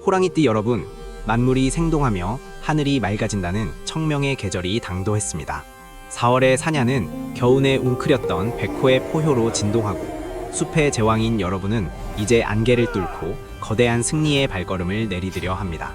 호랑이띠 여러분, 만물이 생동하며 하늘이 맑아진다는 청명의 계절이 당도했습니다. 4월의 사냐는 겨우내 웅크렸던 백호의 포효로 진동하고 숲의 제왕인 여러분은 이제 안개를 뚫고 거대한 승리의 발걸음을 내디디려 합니다.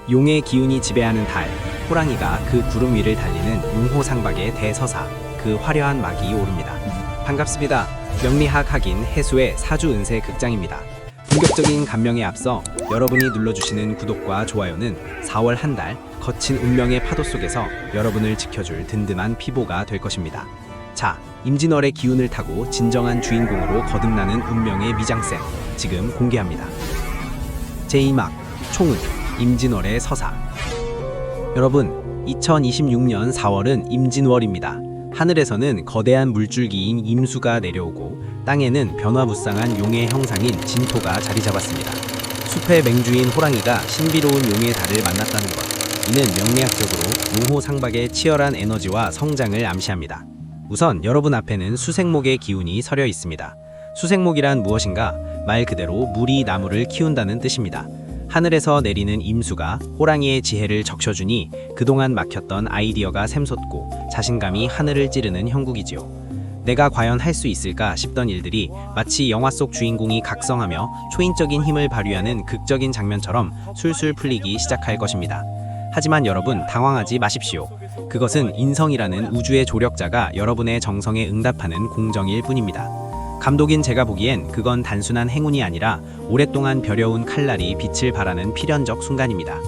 용의 기운이 지배하는 달, 호랑이가 그 구름 위를 달리는 용호상박의 대서사, 그 화려한 막이 오릅니다. 반갑습니다. 명리학 학인 해수의 사주운세 극장입니다. 본격적인 감명에 앞서 여러분이 눌러주시는 구독과 좋아요는 4월 한 달 거친 운명의 파도 속에서 여러분을 지켜줄 든든한 피보가 될 것입니다. 자, 임진월의 기운을 타고 진정한 주인공으로 거듭나는 운명의 미장센 지금 공개합니다. 제2막 총운 임진월의 서사. 여러분, 2026년 4월은 임진월입니다. 하늘에서는 거대한 물줄기인 임수가 내려오고 땅에는 변화무쌍한 용의 형상인 진토가 자리 잡았습니다. 숲의 맹주인 호랑이가 신비로운 용의 달을 만났다는 것. 이는 명리학적으로 용호상박의 치열한 에너지와 성장을 암시합니다. 우선 여러분 앞에는 수생목의 기운이 서려 있습니다. 수생목이란 무엇인가? 말 그대로 물이 나무를 키운다는 뜻입니다. 하늘에서 내리는 임수가 호랑이의 지혜를 적셔주니 그동안 막혔던 아이디어가 샘솟고 자신감이 하늘을 찌르는 형국이지요. 내가 과연 할 수 있을까 싶던 일들이 마치 영화 속 주인공이 각성하며 초인적인 힘을 발휘하는 극적인 장면처럼 술술 풀리기 시작할 것입니다. 하지만 여러분, 당황하지 마십시오. 그것은 인성이라는 우주의 조력자가 여러분의 정성에 응답하는 공정일 뿐입니다. 감독인 제가 보기엔 그건 단순한 행운이 아니라 오랫동안 벼려운 칼날이 빛을 발하는 필연적 순간입니다.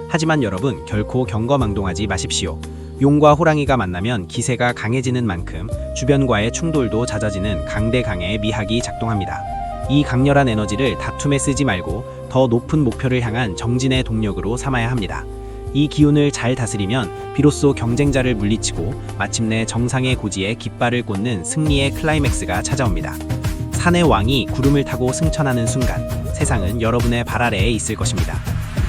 하지만 여러분, 결코 경거망동하지 마십시오. 용과 호랑이가 만나면 기세가 강해지는 만큼 주변과의 충돌도 잦아지는 강대강의 미학이 작동합니다. 이 강렬한 에너지를 다툼에 쓰지 말고 더 높은 목표를 향한 정진의 동력으로 삼아야 합니다. 이 기운을 잘 다스리면 비로소 경쟁자를 물리치고 마침내 정상의 고지에 깃발을 꽂는 승리의 클라이맥스가 찾아옵니다. 산의 왕이 구름을 타고 승천하는 순간 세상은 여러분의 발 아래에 있을 것입니다.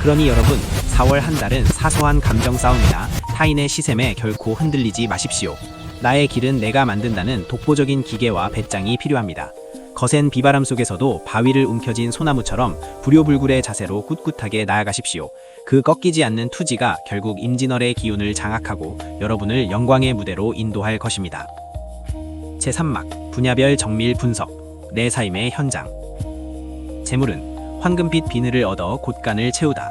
그러니 여러분, 4월 한 달은 사소한 감정 싸움이나 타인의 시샘에 결코 흔들리지 마십시오. 나의 길은 내가 만든다는 독보적인 기계와 배짱이 필요합니다. 거센 비바람 속에서도 바위를 움켜쥔 소나무처럼 불효불굴의 자세로 꿋꿋하게 나아가십시오. 그 꺾이지 않는 투지가 결국 임진월의 기운을 장악하고 여러분을 영광의 무대로 인도할 것입니다. 제3막 분야별 정밀 분석, 내 삶의 현장. 재물은 황금빛 비늘을 얻어 곳간을 채우다.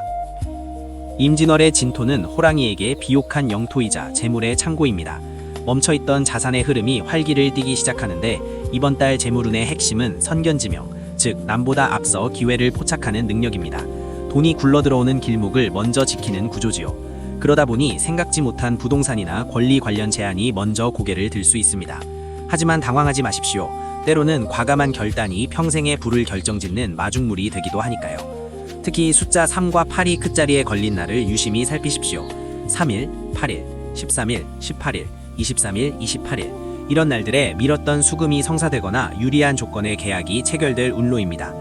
임진월의 진토는 호랑이에게 비옥한 영토이자 재물의 창고입니다. 멈춰있던 자산의 흐름이 활기를 띠기 시작하는데 이번 달 재물운의 핵심은 선견지명, 즉 남보다 앞서 기회를 포착하는 능력입니다. 돈이 굴러들어오는 길목을 먼저 지키는 구조지요. 그러다 보니 생각지 못한 부동산이나 권리 관련 제안이 먼저 고개를 들 수 있습니다. 하지만 당황하지 마십시오. 때로는 과감한 결단이 평생의 부를 결정짓는 마중물이 되기도 하니까요. 특히 숫자 3과 8이 끝자리에 걸린 날을 유심히 살피십시오. 3일, 8일, 13일, 18일, 23일, 28일 이런 날들에 미뤘던 수금이 성사되거나 유리한 조건의 계약이 체결될 운로입니다.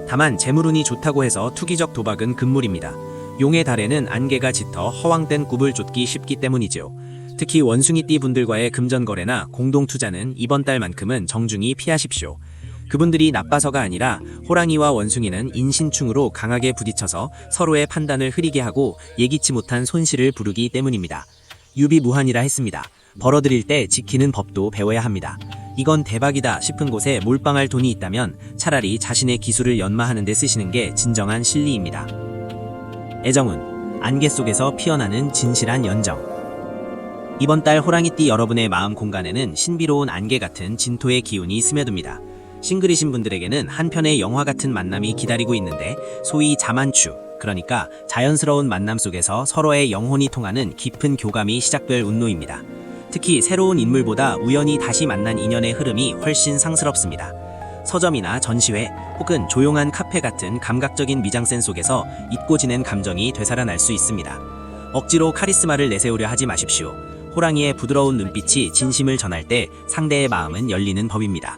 다만 재물운이 좋다고 해서 투기적 도박은 금물입니다. 용의 달에는 안개가 짙어 허황된 굽을 쫓기 쉽기 때문이죠. 특히 원숭이띠 분들과의 금전거래나 공동투자는 이번 달만큼은 정중히 피하십시오. 그분들이 나빠서가 아니라 호랑이와 원숭이는 인신충으로 강하게 부딪혀서 서로의 판단을 흐리게 하고 예기치 못한 손실을 부르기 때문입니다. 유비무환이라 했습니다. 벌어들일 때 지키는 법도 배워야 합니다. 이건 대박이다 싶은 곳에 몰빵할 돈이 있다면 차라리 자신의 기술을 연마하는 데 쓰시는 게 진정한 실리입니다. 애정운, 안개 속에서 피어나는 진실한 연정. 이번 달 호랑이띠 여러분의 마음 공간에는 신비로운 안개 같은 진토의 기운이 스며듭니다. 싱글이신 분들에게는 한편의 영화 같은 만남이 기다리고 있는데 소위 자만추, 그러니까 자연스러운 만남 속에서 서로의 영혼이 통하는 깊은 교감이 시작될 운노입니다. 특히 새로운 인물보다 우연히 다시 만난 인연의 흐름이 훨씬 상스럽습니다. 서점이나 전시회 혹은 조용한 카페 같은 감각적인 미장센 속에서 잊고 지낸 감정이 되살아날 수 있습니다. 억지로 카리스마를 내세우려 하지 마십시오. 호랑이의 부드러운 눈빛이 진심을 전할 때 상대의 마음은 열리는 법입니다.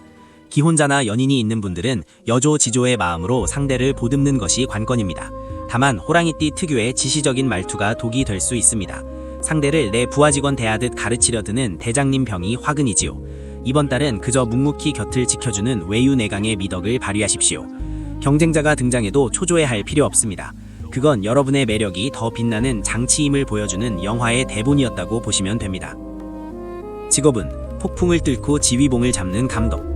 기혼자나 연인이 있는 분들은 여조지조의 마음으로 상대를 보듬는 것이 관건입니다. 다만 호랑이띠 특유의 지시적인 말투가 독이 될 수 있습니다. 상대를 내 부하직원 대하듯 가르치려 드는 대장님 병이 화근이지요. 이번 달은 그저 묵묵히 곁을 지켜주는 외유내강의 미덕을 발휘하십시오. 경쟁자가 등장해도 초조해할 필요 없습니다. 그건 여러분의 매력이 더 빛나는 장치임을 보여주는 영화의 대본이었다고 보시면 됩니다. 직업은 폭풍을 뚫고 지휘봉을 잡는 감독.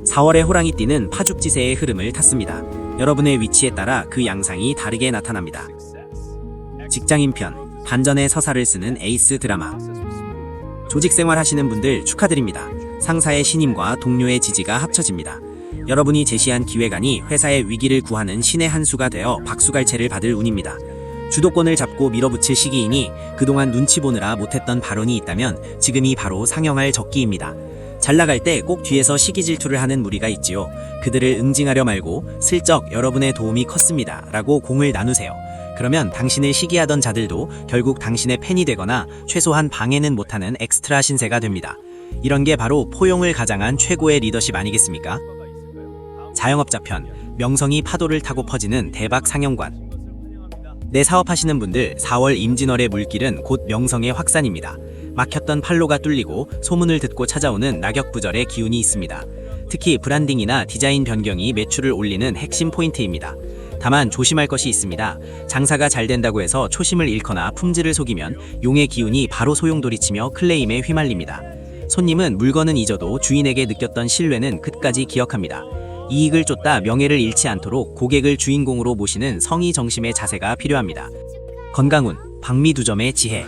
4월의 호랑이띠는 파죽지세의 흐름을 탔습니다. 여러분의 위치에 따라 그 양상이 다르게 나타납니다. 직장인 편, 반전의 서사를 쓰는 에이스 드라마. 조직생활 하시는 분들 축하드립니다. 상사의 신임과 동료의 지지가 합쳐집니다. 여러분이 제시한 기획안이 회사의 위기를 구하는 신의 한 수가 되어 박수갈채를 받을 운입니다. 주도권을 잡고 밀어붙일 시기이니 그동안 눈치 보느라 못했던 발언이 있다면 지금이 바로 상영할 적기입니다. 잘 나갈 때 꼭 뒤에서 시기 질투를 하는 무리가 있지요. 그들을 응징하려 말고 슬쩍 여러분의 도움이 컸습니다 라고 공을 나누세요. 그러면 당신을 시기하던 자들도 결국 당신의 팬이 되거나 최소한 방해는 못하는 엑스트라 신세가 됩니다. 이런 게 바로 포용을 가장한 최고의 리더십 아니겠습니까? 자영업자 편, 명성이 파도를 타고 퍼지는 대박 상영관. 내 사업하시는 분들 4월 임진월의 물길은 곧 명성의 확산입니다. 막혔던 판로가 뚫리고 소문을 듣고 찾아오는 낙엽부절의 기운이 있습니다. 특히 브랜딩이나 디자인 변경이 매출을 올리는 핵심 포인트입니다. 다만 조심할 것이 있습니다. 장사가 잘 된다고 해서 초심을 잃거나 품질을 속이면 용의 기운이 바로 소용돌이치며 클레임에 휘말립니다. 손님은 물건은 잊어도 주인에게 느꼈던 신뢰는 끝까지 기억합니다. 이익을 쫓다 명예를 잃지 않도록 고객을 주인공으로 모시는 성의정심의 자세가 필요합니다. 건강운, 박미두점의 지혜.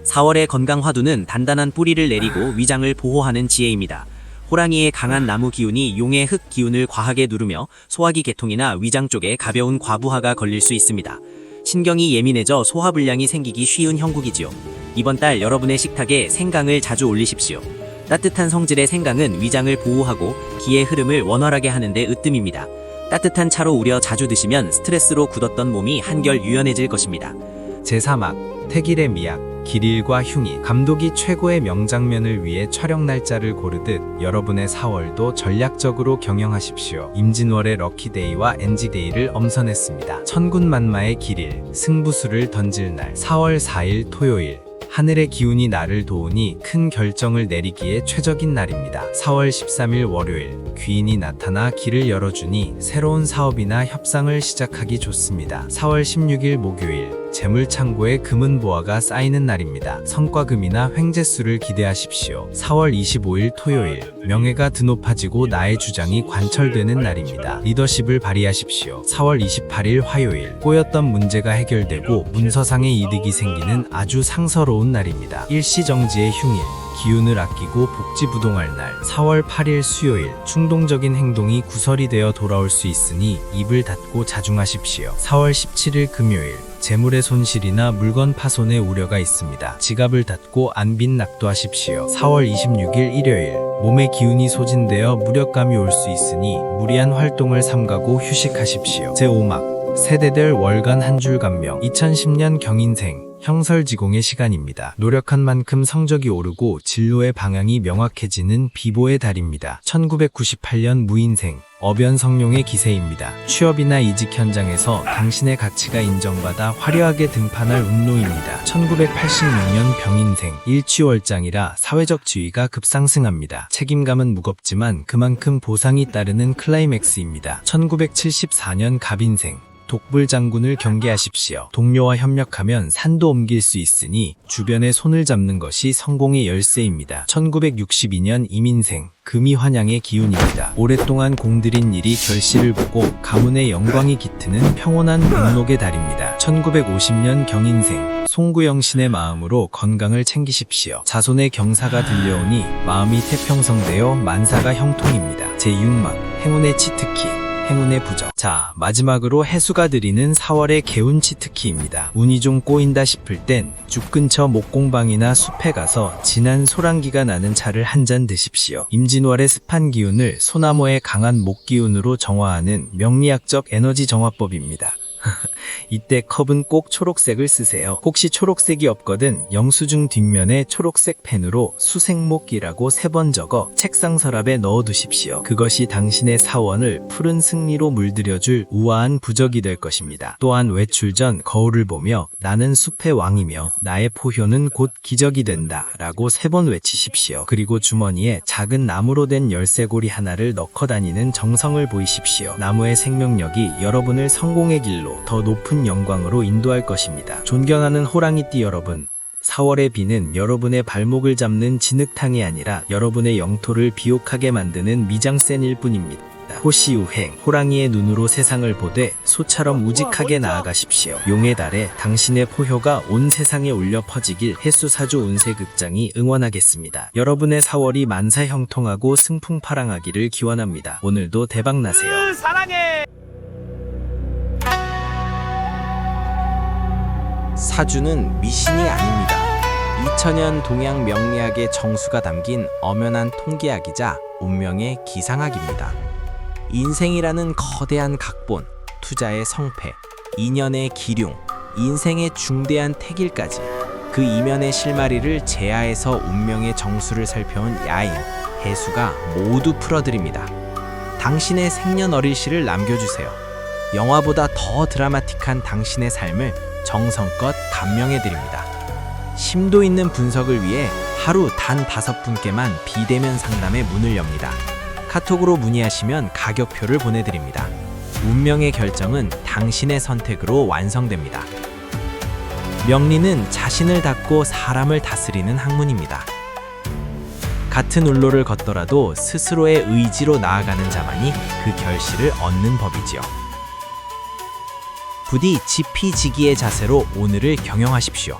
4월의 건강화두는 단단한 뿌리를 내리고 위장을 보호하는 지혜입니다. 호랑이의 강한 나무 기운이 용의 흙 기운을 과하게 누르며 소화기 계통이나 위장 쪽에 가벼운 과부하가 걸릴 수 있습니다. 신경이 예민해져 소화불량이 생기기 쉬운 형국이지요. 이번 달 여러분의 식탁에 생강을 자주 올리십시오. 따뜻한 성질의 생강은 위장을 보호하고 기의 흐름을 원활하게 하는데 으뜸입니다. 따뜻한 차로 우려 자주 드시면 스트레스로 굳었던 몸이 한결 유연해질 것입니다. 제3막 태길의 미학, 길일과 흉이. 감독이 최고의 명장면을 위해 촬영 날짜를 고르듯 여러분의 4월도 전략적으로 경영하십시오. 임진월의 럭키데이와 NG데이를 엄선했습니다. 천군만마의 길일, 승부수를 던질 날 4월 4일 토요일. 하늘의 기운이 나를 도우니 큰 결정을 내리기에 최적인 날입니다. 4월 13일 월요일, 귀인이 나타나 길을 열어주니 새로운 사업이나 협상을 시작하기 좋습니다. 4월 16일 목요일, 재물창고에 금은 보화가 쌓이는 날입니다. 성과금이나 횡재수를 기대하십시오. 4월 25일 토요일, 명예가 드높아지고 나의 주장이 관철되는 날입니다. 리더십을 발휘하십시오. 4월 28일 화요일, 꼬였던 문제가 해결되고 문서상의 이득이 생기는 아주 상서로운 날입니다. 일시정지의 흉일, 기운을 아끼고 복지부동할 날. 4월 8일 수요일, 충동적인 행동이 구설이 되어 돌아올 수 있으니 입을 닫고 자중하십시오. 4월 17일 금요일, 재물의 손실이나 물건 파손의 우려가 있습니다. 지갑을 닫고 안빈 낙도하십시오. 4월 26일 일요일, 몸의 기운이 소진되어 무력감이 올 수 있으니 무리한 활동을 삼가고 휴식하십시오. 제5막 세대들 월간 한 줄 감명. 2010년 경인생 형설지공의 시간입니다. 노력한 만큼 성적이 오르고 진로의 방향이 명확해지는 비보의 달입니다. 1998년 무인생 어변성룡의 기세입니다. 취업이나 이직 현장에서 당신의 가치가 인정받아 화려하게 등판할 운노입니다. 1986년 병인생 일취월장이라 사회적 지위가 급상승합니다. 책임감은 무겁지만 그만큼 보상이 따르는 클라이맥스입니다. 1974년 갑인생 독불장군을 경계하십시오. 동료와 협력하면 산도 옮길 수 있으니 주변에 손을 잡는 것이 성공의 열쇠입니다. 1962년 이민생 금이환양의 기운입니다. 오랫동안 공들인 일이 결실을 보고 가문의 영광이 깃트는 평온한 운록의 달입니다. 1950년 경인생 송구영신의 마음으로 건강을 챙기십시오. 자손의 경사가 들려오니 마음이 태평성되어 만사가 형통입니다. 제6막 행운의 치트키 행운의 부적. 자, 마지막으로 해수가 드리는 4월의 개운 치트키입니다. 운이 좀 꼬인다 싶을 땐 죽 근처 목공방이나 숲에 가서 진한 소란기가 나는 차를 한 잔 드십시오. 임진월의 습한 기운을 소나무의 강한 목 기운으로 정화하는 명리학적 에너지 정화법입니다. 이때 컵은 꼭 초록색을 쓰세요. 혹시 초록색이 없거든 영수증 뒷면에 초록색 펜으로 수생목이라고 3번 적어 책상 서랍에 넣어두십시오. 그것이 당신의 사원을 푸른 승리로 물들여줄 우아한 부적이 될 것입니다. 또한 외출 전 거울을 보며 나는 숲의 왕이며 나의 포효는 곧 기적이 된다 라고 3번 외치십시오. 그리고 주머니에 작은 나무로 된 열쇠고리 하나를 넣고 다니는 정성을 보이십시오. 나무의 생명력이 여러분을 성공의 길로 하십시오. 더 높은 영광으로 인도할 것입니다. 존경하는 호랑이띠 여러분, 4월의 비는 여러분의 발목을 잡는 진흙탕이 아니라 여러분의 영토를 비옥하게 만드는 미장센일 뿐입니다. 호시우행, 호랑이의 눈으로 세상을 보되 소처럼 우직하게 나아가십시오. 용의 달에 당신의 포효가 온 세상에 울려 퍼지길 해수사조 운세극장이 응원하겠습니다. 여러분의 4월이 만사 형통하고 승풍파랑하기를 기원합니다. 오늘도 대박나세요. 사랑해. 사주는 미신이 아닙니다. 2000년 동양 명리학의 정수가 담긴 엄연한 통계학이자 운명의 기상학입니다. 인생이라는 거대한 각본, 투자의 성패, 인연의 기륭, 인생의 중대한 태길까지 그 이면의 실마리를 제하에서 운명의 정수를 살펴온 야인, 해수가 모두 풀어드립니다. 당신의 생년월일시를 남겨주세요. 영화보다 더 드라마틱한 당신의 삶을 정성껏 감명해드립니다. 심도 있는 분석을 위해 하루 단 5분께만 비대면 상담의 문을 엽니다. 카톡으로 문의하시면 가격표를 보내드립니다. 운명의 결정은 당신의 선택으로 완성됩니다. 명리는 자신을 닫고 사람을 다스리는 학문입니다. 같은 울로를 걷더라도 스스로의 의지로 나아가는 자만이 그 결실을 얻는 법이지요. 부디 지피지기의 자세로 오늘을 경영하십시오.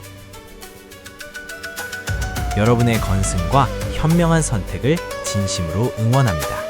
여러분의 건승과 현명한 선택을 진심으로 응원합니다.